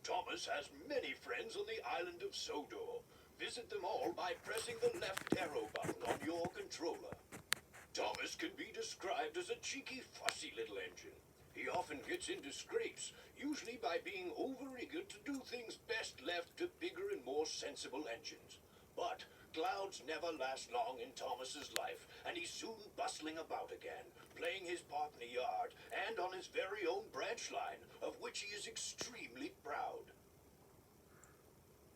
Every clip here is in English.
Thomas has many friends on the island of Sodor. Visit them all by pressing the left arrow button on your controller. Thomas can be described as a cheeky, fussy little engine. He often gets into scrapes, usually by being overeager to do things best left to bigger and more sensible engines. But clouds never last long in Thomas's life, and he's soon bustling about again, playing his part in the yard and on his very own branch line, of which he is extremely proud.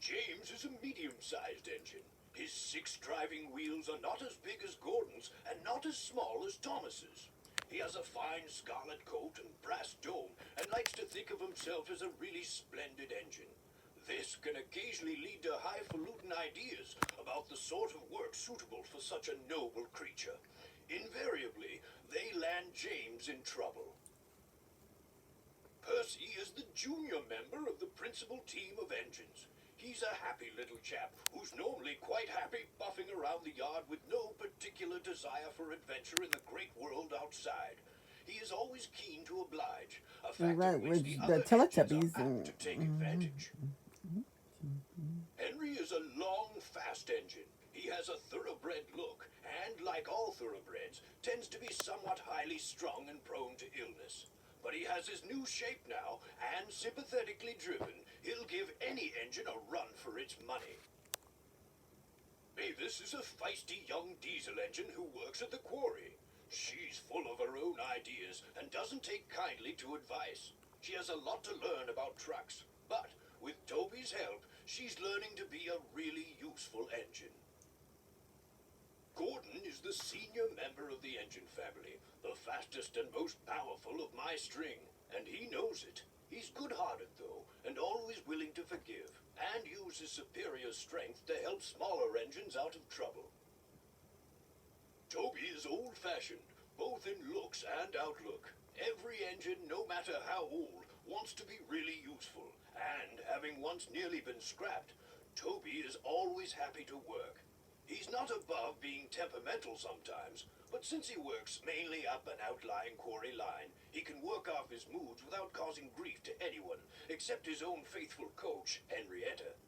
James is a medium-sized engine. His 6 driving wheels are not as big as Gordon's and not as small as Thomas's. He has a fine scarlet coat and brass dome and likes to think of himself as a really splendid engine. This can occasionally lead to highfalutin ideas about the sort of work suitable for such a noble creature. Invariably, they land James in trouble. Percy is the junior member of the principal team of engines. He's a happy little chap who's normally quite happy buffing around the yard with no particular desire for adventure in the great world outside. He is always keen to oblige, a fact Right, of which with the the other Teletubbies engines are apt to take advantage. Henry is a long, fast engine. He has a thoroughbred look, and like all thoroughbreds, tends to be somewhat highly strung and prone to illness. But he has his new shape now, and sympathetically driven, he'll give any engine a run for its money. Mavis is a feisty young diesel engine who works at the quarry. She's full of her own ideas and doesn't take kindly to advice. She has a lot to learn about trucks, but with Toby's help, she's learning to be a really useful engine. Gordon is the senior member of the engine family, the fastest and most powerful of my string, and he knows it. He's good-hearted, though, and always willing to forgive, and use his superior strength to help smaller engines out of trouble. Toby is old-fashioned, both in looks and outlook. Every engine, no matter how old, wants to be really useful, and having once nearly been scrapped, Toby is always happy to work. He's not above being temperamental sometimes, but since he works mainly up an outlying quarry line, he can work off his moods without causing grief to anyone, except his own faithful coach, Henrietta.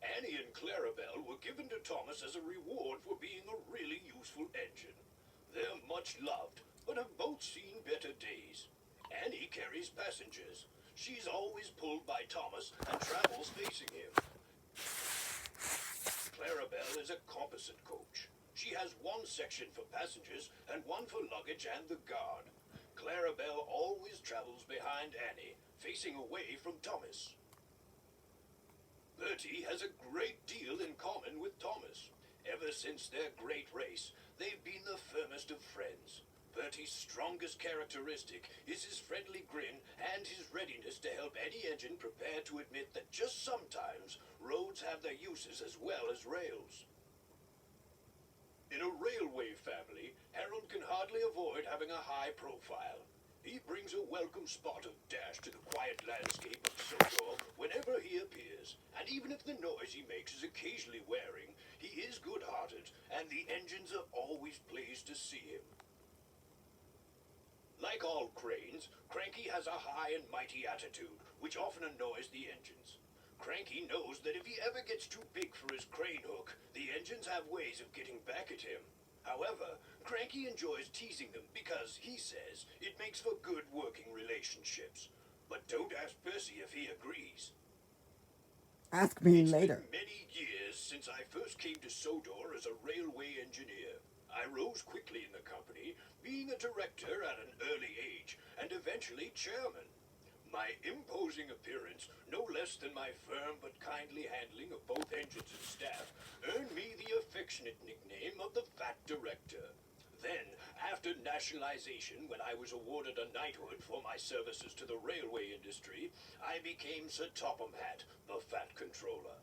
Annie and Clarabelle were given to Thomas as a reward for being a really useful engine. They're much loved, but have both seen better days. Annie carries passengers. She's always pulled by Thomas and travels facing him. Clarabelle is a composite coach. She has one section for passengers and one for luggage and the guard. Clarabelle always travels behind Annie, facing away from Thomas. Bertie has a great deal in common with Thomas. Ever since their great race, they've been the firmest of friends. Bertie's strongest characteristic is his friendly grin and his readiness to help any engine prepare to admit that just sometimes roads have their uses as well as rails. In a railway family, Harold can hardly avoid having a high profile. He brings a welcome spot of dash to the quiet landscape of Sodor whenever he appears, and even if the noise he makes is occasionally wearing, he is good-hearted, and the engines are always pleased to see him. Like all cranes, Cranky has a high and mighty attitude, which often annoys the engines. Cranky knows that if he ever gets too big for his crane hook, the engines have ways of getting back at him. However, Cranky enjoys teasing them because, he says, it makes for good working relationships. But don't ask Percy if he agrees. Ask me It's later. been many years since I first came to Sodor as a railway engineer. I rose quickly in the company, being a director at an early age, and eventually chairman. My imposing appearance, no less than my firm but kindly handling of both engines and staff, earned me the affectionate nickname of the Fat Director. Then, after nationalization, when I was awarded a knighthood for my services to the railway industry, I became Sir Topham Hatt, the Fat Controller.